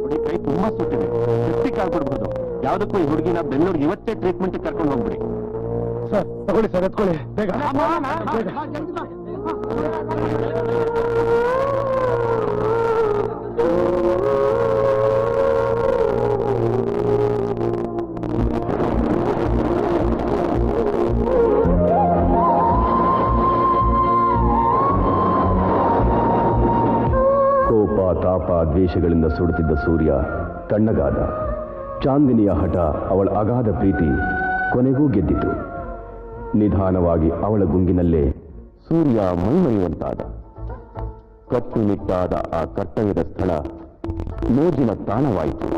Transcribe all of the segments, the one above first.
ನೋಡಿ ಕೈ ತುಂಬಾ ಸುಟ್ಟಿದೆ, ಸೆಪ್ಟಿಕ್ ಆಗ್ಬಿಡ್ಬೋದು. ಯಾವ್ದಕ್ಕೂ ಈ ಹುಡುಗಿನ ಬೆಂಗಳೂರಿಗೆ ಇವತ್ತೇ ಟ್ರೀಟ್ಮೆಂಟ್ ಕರ್ಕೊಂಡು ಹೋಗ್ಬಿಡಿ. ಸರ್ ತಗೊಳ್ಳಿ ಸರ್, ಎತ್ಕೊಳ್ಳಿ ಬೇಗ. ಕೋಪ ತಾಪ ದ್ವೇಷಗಳಿಂದ ಸುಡುತ್ತಿದ್ದ ಸೂರ್ಯ ತಣ್ಣಗಾದ. ಚಾಂದಿನಿಯ ಹಠ, ಅವಳ ಅಗಾಧ ಪ್ರೀತಿ ಕೊನೆಗೂ ಗೆದ್ದಿತು. ನಿಧಾನವಾಗಿ ಅವಳ ಗುಂಗಿನಲ್ಲೇ ಸೂರ್ಯ ಮೈಮರೆಯುವಂತಾದ. ಕಟ್ಟುನಿಟ್ಟಾದ ಆ ಕರ್ತವ್ಯದ ಸ್ಥಳ ಮೋಜಿನ ತಾಣವಾಯಿತು.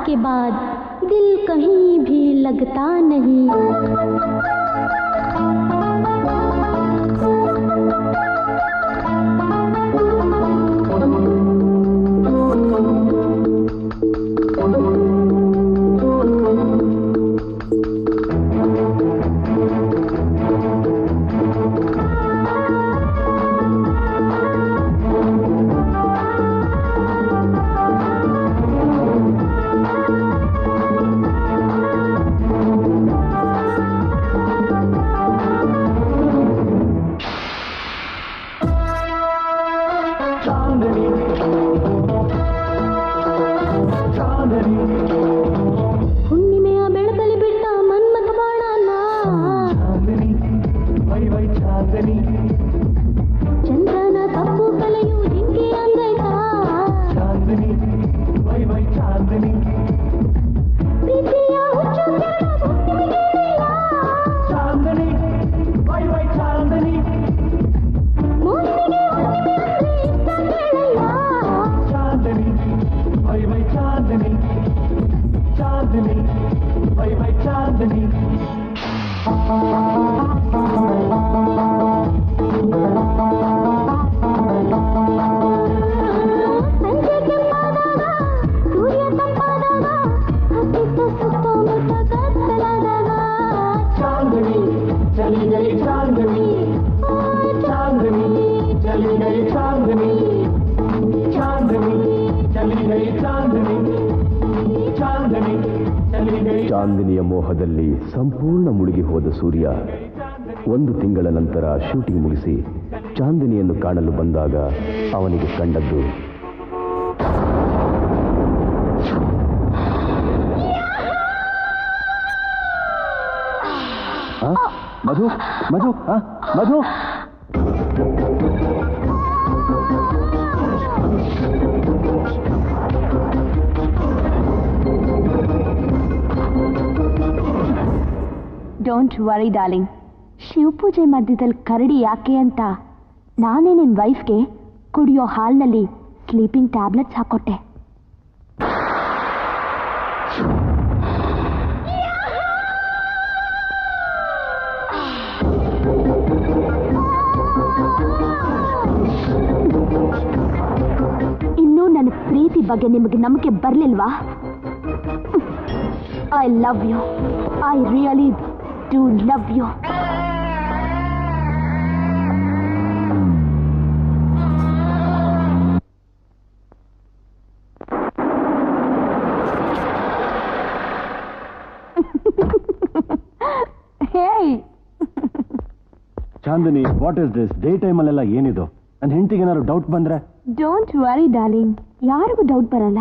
के बाद दिल कहीं भी लगता नहीं। ಚಾಂದಿನಿಯ ಮೋಹದಲ್ಲಿ ಸಂಪೂರ್ಣ ಮುಳುಗಿ ಹೋದ ಸೂರ್ಯ 1 ತಿಂಗಳ ನಂತರ ಶೂಟಿಂಗ್ ಮುಗಿಸಿ ಚಾಂದಿನಿಯನ್ನು ಕಾಣಲು ಬಂದಾಗ ಅವನಿಗೆ ಕಂಡದ್ದು ಮಧು ಮಧು ಮಧು ಡೋಂಟ್ ವರಿ ಡಾರ್ಲಿಂಗ್. ಶಿವಪೂಜೆ ಮಧ್ಯದಲ್ಲಿ ಕರಡಿ ಯಾಕೆ ಅಂತ ನಾನೇ ನಿನ್ನ ವೈಫ್ಗೆ ಕುಡಿಯೋ ಹಾಲ್ನಲ್ಲಿ ಸ್ಲೀಪಿಂಗ್ ಟ್ಯಾಬ್ಲೆಟ್ಸ್ ಹಾಕೊಟ್ಟೆ. ಇನ್ನೂ ನನ್ನ ಪ್ರೀತಿ ಬಗ್ಗೆ ನಿಮಗೆ ನಂಬಿಕೆ ಬರಲಿಲ್ವಾ? I love you. I really do love you. Hey. Chandini, what is this? Day ಟೈಮಲ್ಲೆಲ್ಲ ಏನಿದು? ನನ್ನ ಹೆಂಡತಿಗೆ ಏನಾದ್ರು ಡೌಟ್ ಬಂದ್ರೆ? ಡೋಂಟ್ ವರಿ ಡಾರ್ಲಿಂಗ್, ಯಾರಿಗೂ ಡೌಟ್ ಬರಲ್ಲ.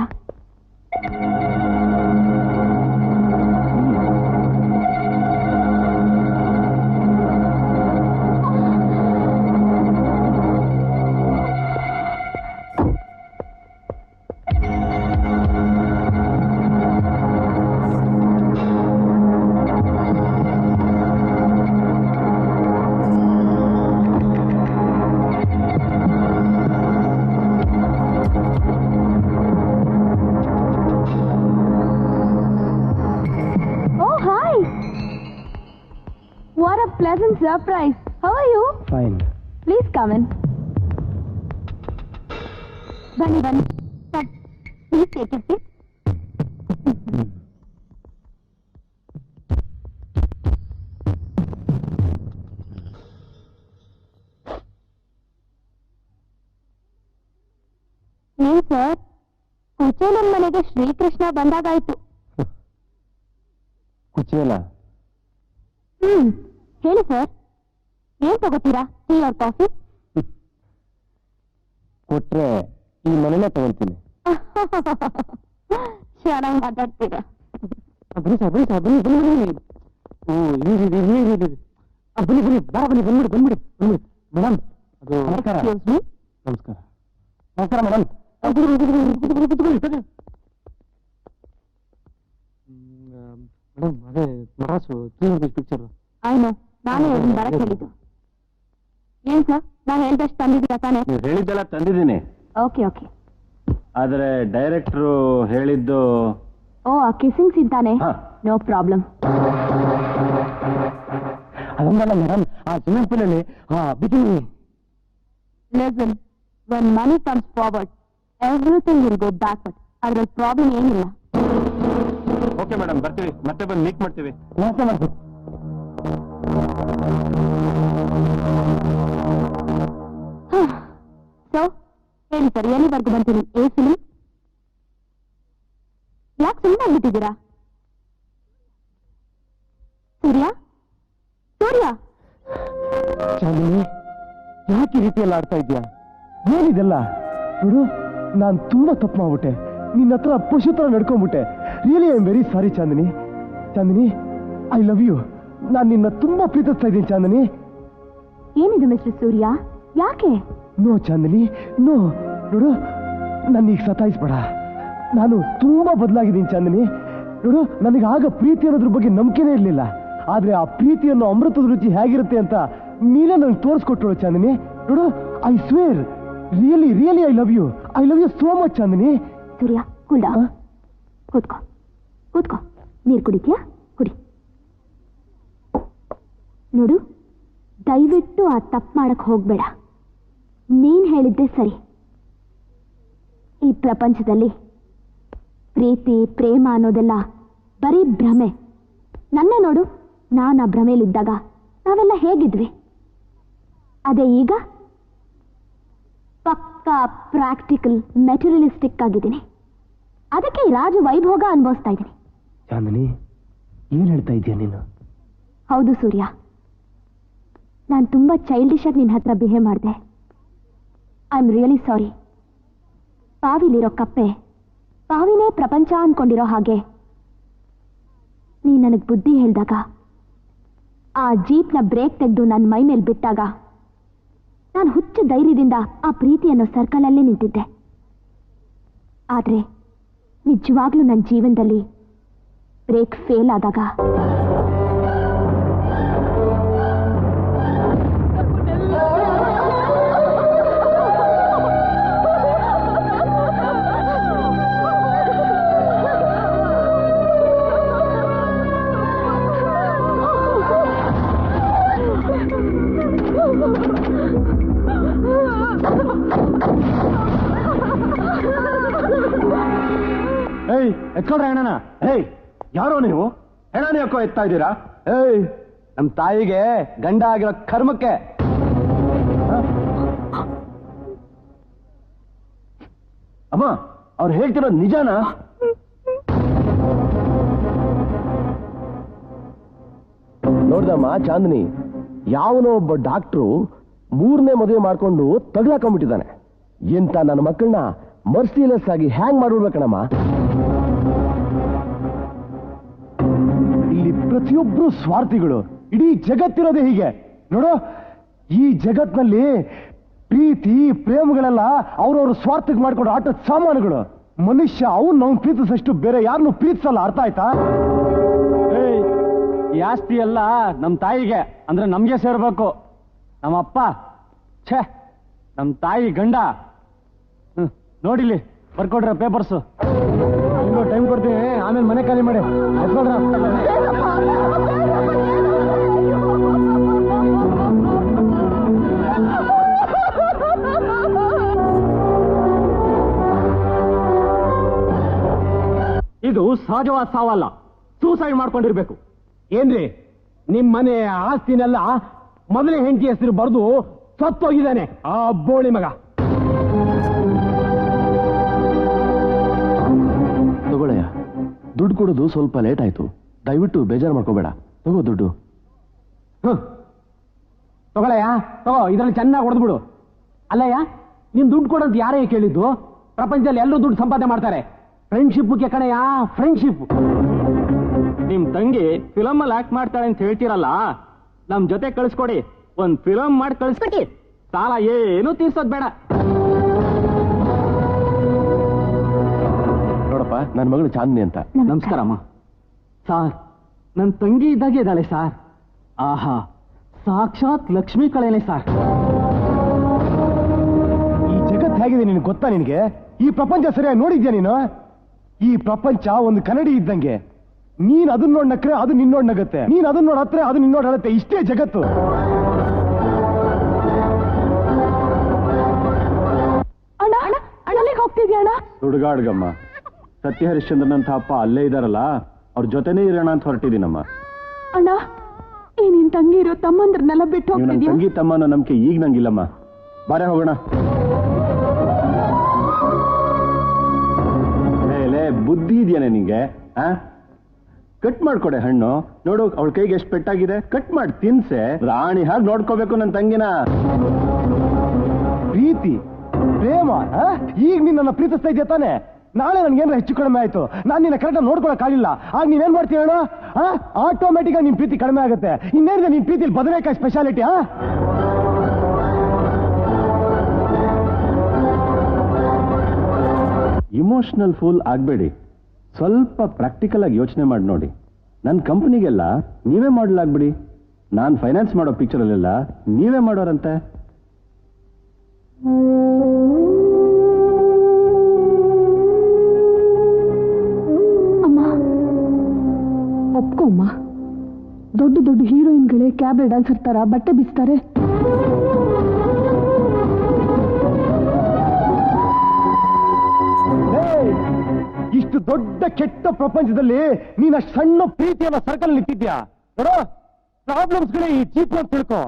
Pleasant surprise. How are you? Fine. Please come in. Bunny. Please take a seat. Yes, sir. ಕುಚೇಲನ್ ಮನೆಗೆ ಶ್ರೀಕೃಷ್ಣ ಬಂದಾಗಾಯ್ತು. ಕುಚೇಲ? ಹೇಳಿ ಸರ್, ಏನ್ ತಗೋತೀರಾ? Tea R coffee? ಕೊಟ್ರೆ ಈ ಮನೆನೇ ತಗೊಳ್ತೀನಿ. ಚೆನ್ನಾಗಿ ಮಾತಾಡ್ತೀರಾ. ಬನ್ನಿ ಸರ್, ಬನ್ನಿ ಸರ್, ಬನ್ನಿ ಬನ್ನಿ ಬನ್ನಿ. ಓ ಬನ್ನಿ ಬನ್ನಿ, ಬಂದ್ಬಿಡಿ ಮೇಡಮ್. ಅದು ನಮಸ್ಕಾರ. ನಮಸ್ಕಾರ ನಮಸ್ಕಾರ ಮೇಡಮ್. ಮೇಡಮ್, ಅದೇ ಮರಾಸು ಪಿಕ್ಚರ್. ಆಯ್ನು, ನಾನೇ ಬರಕ್ ಹೇಳಿದ್ದು. ಏನ್ ಸರ್, ನಾನು ಹೇಳ್ದಷ್ಟು ತಂದಿದ್ದೀರಾ ತಾನೆ? ನೀವು ಹೇಳಿದ್ದೆಲ್ಲ ತಂದಿದ್ದೀನಿ. Okay okay. ಆದ್ರೆ ಡೈರೆಕ್ಟ್ರು ಹೇಳಿದ್ದು ಓ, ಆ ಕಿಸ್ಸಿಂಗ್ ಸಿಗ್ತಾನೆ. No problem. ಅದೊಂದಲ್ಲ ಮೇಡಮ್, ಆ ಸ್ವಿಮ್ಮಿಂಗ್ ಪೂಲ್ ಅಲ್ಲಿ bikini. Listen, when money comes forward, everything will go backward. ಅದ್ರಲ್ಲಿ ಪ್ರಾಬ್ಲಮ್ ಏನಿಲ್ಲ. ಓಕೆ ಮೇಡಮ್, ಬರ್ತೀವಿ. ಮತ್ತೆ ಬಂದು ಮೀಟ್ ಮಾಡ್ತೀವಿ. ನಮಸ್ತೆ ಮಾಡ್ತೀವಿ. ಸೊ ಹೇಳಿ ಸರ್, ಎಲ್ಲಿವರೆಗೂ ಬಂತೀನಿ? ಏ ಫಿಲ್ಮ್ ಯಾಕೆ ಸುಮ್ಮನೆ ಆಗ್ಬಿಟ್ಟಿದ್ದೀರಾ? ಸೂರ್ಯ ಚಾಂದಿನಿ, ಯಾಕೆ ಈ ರೀತಿಯಲ್ಲಿ ಆಡ್ತಾ ಇದ್ಯಾ? ಏನಿದೆಲ್ಲ? ನೋಡು, ನಾನು ತುಂಬಾ ತಪ್ಪು ಮಾಡ್ಬಿಟ್ಟೆ. ನಿನ್ನ ಹತ್ರ ಪಶು ತರ ನಡ್ಕೊಂಡ್ಬಿಟ್ಟೆ. Really I am very sorry Chandini. I love you. ನಾನು ನಿನ್ನ ತುಂಬಾ ಪ್ರೀತಿಸ್ತಾ ಇದ್ದೀನಿ ಚಾಂದಿನಿ. ಏನಿದು ಮಿಸ್ಟರ್ ಸೂರ್ಯ, ಯಾಕೆ? No Chandini, no. ನೋಡು, ನನ್ನೀಗ ಸತಾಯಿಸ್ಬೇಡ. ನಾನು ತುಂಬಾ ಬದಲಾಗಿದ್ದೀನಿ ಚಾಂದಿನಿ. ನೋಡು, ನನಗೆ ಆಗ ಪ್ರೀತಿ ಅನ್ನೋದ್ರ ಬಗ್ಗೆ ನಂಬಿಕೆನೇ ಇರಲಿಲ್ಲ. ಆದ್ರೆ ಆ ಪ್ರೀತಿಯನ್ನು ಅಮೃತದ ರುಚಿ ಹೇಗಿರುತ್ತೆ ಅಂತ ನೀನೇ ನನಗೆ ತೋರಿಸ್ಕೊಟ್ಟಳು ಚಾಂದಿನಿ. ನೋಡು, I swear, really I love you so much Chandini. Surya, cool down. ಕೂತ್ಕೋ. ನೀರು ಕುಡಿತೀಯಾ? ಕುಡಿ. ನೋಡು, ದಯವಿಟ್ಟು ಆ ತಪ್ಪು ಮಾಡಕ್ ಹೋಗ್ಬೇಡ. ನೀನ್ ಹೇಳಿದ್ದೆ ಸರಿ. ಈ ಪ್ರಪಂಚದಲ್ಲಿ ಪ್ರೀತಿ ಪ್ರೇಮ ಅನ್ನೋದೆಲ್ಲ ಬರೀ ಭ್ರಮೆ. ನನ್ನೇ ನೋಡು, ನಾನು ಆ ಭ್ರಮೆಯಲ್ಲಿದ್ದಾಗ ನಾವೆಲ್ಲ ಹೇಗಿದ್ವಿ. ಅದೇ ಈಗ ಪಕ್ಕಾ ಪ್ರಾಕ್ಟಿಕಲ್ ಮೆಟೀರಿಯಲಿಸ್ಟಿಕ್ ಆಗಿದ್ದೀನಿ. ಅದಕ್ಕೆ ಈ ರಾಜ ವೈಭೋಗ ಅನುಭವಿಸ್ತಾ ಇದ್ದೀನಿ. ಚಾಂದಿನಿ, ಏನ್ ಹೇಳ್ತಾ ಇದೀಯ ನೀನು? ಹೌದು ಸೂರ್ಯ, ನಾನು ತುಂಬಾ ಚೈಲ್ಡಿಶ್ ಆಗಿ ನಿನ್ನ ಹತ್ರ ಬಿಹೇವ್ ಮಾಡಿದೆ. I am really sorry. ಪಾವಿಲಿರೋ ಕಪ್ಪೆ ಪಾವಿನೇ ಪ್ರಪಂಚ ಅನ್ಕೊಂಡಿರೋ ಹಾಗೆ ನೀ ನನಗೆ ಬುದ್ಧಿ ಹೇಳಿದಾಗ, ಆ ಜೀಪ್ನ ಬ್ರೇಕ್ ತೆಗೆದು ನನ್ನ ಮೈ ಮೇಲೆ ಬಿಟ್ಟಾಗ ನಾನು ಹುಚ್ಚು ಧೈರ್ಯದಿಂದ ಆ ಪ್ರೀತಿ ಅನ್ನೋ ಸರ್ಕಲಲ್ಲೇ ನಿಂತಿದ್ದೆ. ಆದ್ರೆ ನಿಜವಾಗ್ಲೂ ನನ್ನ ಜೀವನದಲ್ಲಿ ಬ್ರೇಕ್ ಫೇಲ್ ಆದಾಗ ಎತ್ಕೊಳ್ರ ಹೆಣನ. ಏಯ್, ಯಾರೋ ನೀವು? ಹೆಣನ ಯಾಕೋ ಎತ್ತಾ ಇದ್ದೀರಾ? ಏಯ್, ನಮ್ ತಾಯಿಗೆ ಗಂಡ ಆಗಿರೋ ಕರ್ಮಕ್ಕೆ. ಅಮ್ಮ, ಅವ್ರು ಹೇಳ್ತಿರೋದು ನಿಜಾನಾ? ನೋಡ್ದಮ್ಮ ಚಾಂದಿನಿ, ಯಾವನೋ ಒಬ್ಬ ಡಾಕ್ಟ್ರು 3ನೇ ಮದುವೆ ಮಾಡ್ಕೊಂಡು ತಗ್ಲಾಕೊಂಡ್ಬಿಟ್ಟಿದ್ದಾನೆ. ಎಂತ ನನ್ನ ಮಕ್ಕಳನ್ನ ಮರ್ಸಿಲೆಸ್ ಆಗಿ ಹ್ಯಾಂಗ್ ಮಾಡ್ಬಿಡ್ಬೇಕಣಮ್ಮ. ಇಲ್ಲಿ ಪ್ರತಿಯೊಬ್ರು ಸ್ವಾರ್ಥಿಗಳು. ಇಡೀ ಜಗತ್ತಿರೋದೇ ಹೀಗೆ ನೋಡು. ಈ ಜಗತ್ನಲ್ಲಿ ಪ್ರೀತಿ ಪ್ರೇಮಗಳೆಲ್ಲ ಅವ್ರವ್ರ ಸ್ವಾರ್ಥಕ್ಕೆ ಮಾಡ್ಕೊಂಡು ಆಟದ ಸಾಮಾನುಗಳು. ಮನುಷ್ಯ ಅವ್ನು ಪ್ರೀತಿಸಷ್ಟು ಬೇರೆ ಯಾರನ್ನು ಪ್ರೀತಿಸಲ್ಲ. ಅರ್ಥ ಆಯ್ತಾ? ಈ ಆಸ್ತಿ ಎಲ್ಲ ನಮ್ ತಾಯಿಗೆ ಅಂದ್ರೆ ನಮ್ಗೆ ಸೇರ್ಬೇಕು. ನಮ್ಮಪ್ಪ ಛೇ, ನಮ್ ತಾಯಿ ಗಂಡ. ನೋಡಿಲಿ ಬರ್ಕೊಡ್ರ ಪೇಪರ್ಸು. ಇನ್ನೂ ಟೈಮ್ ಕೊಡ್ತೀನಿ, ಆಮೇಲೆ ಮನೆ ಖಾಲಿ ಮಾಡಿ. ಇದು ಸಹಜವಾದ ಸಾವಲ್ಲ, ಸೂಸೈಡ್ ಮಾಡ್ಕೊಂಡಿರ್ಬೇಕು. ಏನ್ರಿ, ನಿಮ್ ಮನೆ ಆಸ್ತಿನೆಲ್ಲ ಮೊದಲೇ ಹೆಂಡತಿ ಹೆಸರು ಬರೆದು ಸತ್ತೋಗಿದ್ದಾನೆ ಆ ಬೋಳಿ ಮಗ. ತಗೊಳ್ಳಯ್ಯ, ದುಡ್ಡು ಕೊಡೋದು ಸ್ವಲ್ಪ ಲೇಟ್ ಆಯ್ತು. ದಯವಿಟ್ಟು ಬೇಜಾರು ಮಾಡ್ಕೋಬೇಡ. ತಗೋ ದುಡ್ಡು. ತಗೊಳ್ಳಯ್ಯ, ತಗೋ. ಇದ್ರಲ್ಲಿ ಚೆನ್ನಾಗಿ ಹೊಡೆದ್ಬಿಡು. ಅಲ್ಲಯ್ಯ, ನೀನ್ ದುಡ್ಡು ಕೊಡೋದು ಯಾರೇ ಕೇಳಿದ್ದು? ಪ್ರಪಂಚದಲ್ಲಿ ಎಲ್ಲರೂ ದುಡ್ಡು ಸಂಪಾದನೆ ಮಾಡ್ತಾರೆ. ಫ್ರೆಂಡ್ಶಿಪ್ಗೆ ಕಣಯ್ಯ, ಫ್ರೆಂಡ್ಶಿಪ್. ನಿಮ್ ತಂಗಿ ಫಿಲಮ್ ಅಲ್ಲಿ ಆಕ್ಟ್ ಮಾಡ್ತಾಳೆ ಅಂತ ಹೇಳ್ತೀರಲ್ಲ, ನಮ್ ಜೊತೆ ಕಳಿಸ್ಕೊಡಿ. ಒಂದ್ ಫಿಲಮ್ ಮಾಡಿ ಕಳಿಸ್ಕೊಡಿ. ಸಾಲ ಏನು ತೀರ್ಸೋದ್ ಬೇಡ. ನೋಡಪ್ಪ, ನನ್ನ ಮಗಳು ಚಾಂದಿನಿ ಅಂತ. ನಮಸ್ಕಾರ ಅಮ್ಮ. ಸಾರ್, ನನ್ ತಂಗಿ ಇದ್ದಾಗೆ ಇದ್ದಾಳೆ ಸಾರ್. ಆಹಾ, ಸಾಕ್ಷಾತ್ ಲಕ್ಷ್ಮೀ ಕಳೆನೆ ಸಾರ್. ಈ ಜಗತ್ ಹೇಗಿದೆ ನಿನಗೆ ಗೊತ್ತಾ? ನಿನಗೆ ಈ ಪ್ರಪಂಚ ಸರಿಯಾಗಿ ನೋಡಿದ್ಯಾ ನೀನು? ಈ ಪ್ರಪಂಚ ಒಂದು ಕನ್ನಡಿ ಇದ್ದಂಗೆ. ನೀನ್ ಅದನ್ನ ನೋಡ್ ನಕ್ರೆ ಅದು ನಿನ್ನೋಡ್ ನಗತ್ತೆ. ನೀನ್ ಅದನ್ನ ನೋಡ್ ಹತ್ರ ಅದು ನಿನ್ನೋಡ್ ಹೇಳುತ್ತೆ. ಇಷ್ಟೇ ಜಗತ್ತು. ಅಣ್ಣ ಅಣ್ಣ ಅಣ್ಣಲ್ಲಿಗೆ ಹೋಗ್ತಿದ್ಯಾ ಅಣ್ಣ? ಹುಡುಗಾಡ್ಗಮ್ಮ, ಸತ್ಯ ಹರಿಶ್ಚಂದ್ರನಂತ ಅಪ್ಪ ಅಲ್ಲೇ ಇದಾರಲ್ಲ, ಅವ್ರ ಜೊತೆನೇ ಇರೋಣ ಅಂತ ಹೊರಟಿದ್ದೀನಮ್ಮ. ಅಣ್ಣ, ಈ ನಿನ್ ತಂಗಿರು ತಮ್ಮಂದ್ರನ್ನೆಲ್ಲ ಬಿಟ್ಟು ನನ್ನ ಹೋಗ್ತಿದ್ಯಾ? ತಂಗಿ ತಮ್ಮನ ನಂಬಿಕೆ ಈಗ ನಂಗಿಲ್ಲಮ್ಮ. ಬಾರೆ ಹೋಗೋಣ. ಬುದ್ಧಿ ಇದೆಯೇನೆ ನಿಂಗೆ? ಕಟ್ ಮಾಡ್ಕೊಡೆ ಹಣ್ಣು. ನೋಡು, ಅವಳ ಕೈಗೆ ಎಷ್ಟು ಪೆಟ್ಟಾಗಿದೆ. ಕಟ್ ಮಾಡಿ ತಿನ್ಸೆ. ರಾಣಿ ಹಾಗೆ ನೋಡ್ಕೋಬೇಕು ನನ್ನ ತಂಗಿನ. ಪ್ರೀತಿ ಪ್ರೇಮ, ಈಗ ನೀನ್ ನನ್ನ ಪ್ರೀತಿಸ್ತಾ ಇದೆಯಾ ತಾನೆ? ನಾಳೆ ನನ್ಗೇನಾರ ಹೆಚ್ಚು ಕಡಿಮೆ ಆಯ್ತು, ನಾನು ನಿನ್ನ ಕರೆಕ್ಟಾಗಿ ನೋಡ್ಕೊಳಕ್ಕಾಗಿಲ್ಲ. ಆಗ ನೀವೇನ್ ಮಾಡ್ತೀಯ ಹೇಳು? ಆಟೋಮೆಟಿಕ್ ಆಗಿ ನಿನ್ ಪ್ರೀತಿ ಕಡಿಮೆ ಆಗುತ್ತೆ. ಇನ್ನೇನಿದೆ ನಿನ್ ಪ್ರೀತಿಲಿ ಬದನೆಕಾಯಿ ಸ್ಪೆಷಾಲಿಟಿ? Emotional pool ಆಗ್ಬೇಡಿ. ಸ್ವಲ್ಪ ಪ್ರಾಕ್ಟಿಕಲ್ ಆಗಿ ಯೋಚನೆ ಮಾಡಿ ನೋಡಿ. ನನ್ನ ಕಂಪನಿಗೆಲ್ಲ ನೀವೇ ಮಾಡಲಾಗ್ಬಿಡಿ. ನಾನು ಫೈನಾನ್ಸ್ ಮಾಡೋ ಪಿಕ್ಚರಲ್ಲೆಲ್ಲ ನೀವೇ ಮಾಡೋರಂತೆ. ಅಮ್ಮ, ಒಪ್ಕೊಮ್ಮ. ದೊಡ್ಡ ದೊಡ್ಡ ಹೀರೋಯಿನ್ಗಳೇ ಕ್ಯಾಬ್ರೆ ಡ್ಯಾನ್ಸರ್ ತರ ಬಟ್ಟೆ ಬಿಸ್ತಾರೆ. ಇಷ್ಟು ದೊಡ್ಡ ಕೆಟ್ಟ ಪ್ರಪಂಚದಲ್ಲಿ ನೀನ್ ಅಷ್ಟು ಸಣ್ಣ ಪ್ರೀತಿಯನ್ನ ಸರ್ಕಲ್ ನಿಂತಿದ್ಯಾ ನೋಡೋ. ಪ್ರಾಬ್ಲಮ್ಸ್ಗಳೇ ಈ ಚೀಪ್ ಅಂತ ತಿಳ್ಕೊ.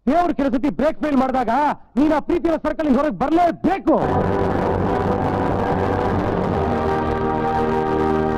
ದೇವ್ರ ಕೆಲಸತಿ ಬ್ರೇಕ್ ಫೇಲ್ ಮಾಡಿದಾಗ ನೀನ್ ಆ ಪ್ರೀತಿಯ ಸರ್ಕಲ್ ಹೊರಗೆ ಬರಲೇಬೇಕು.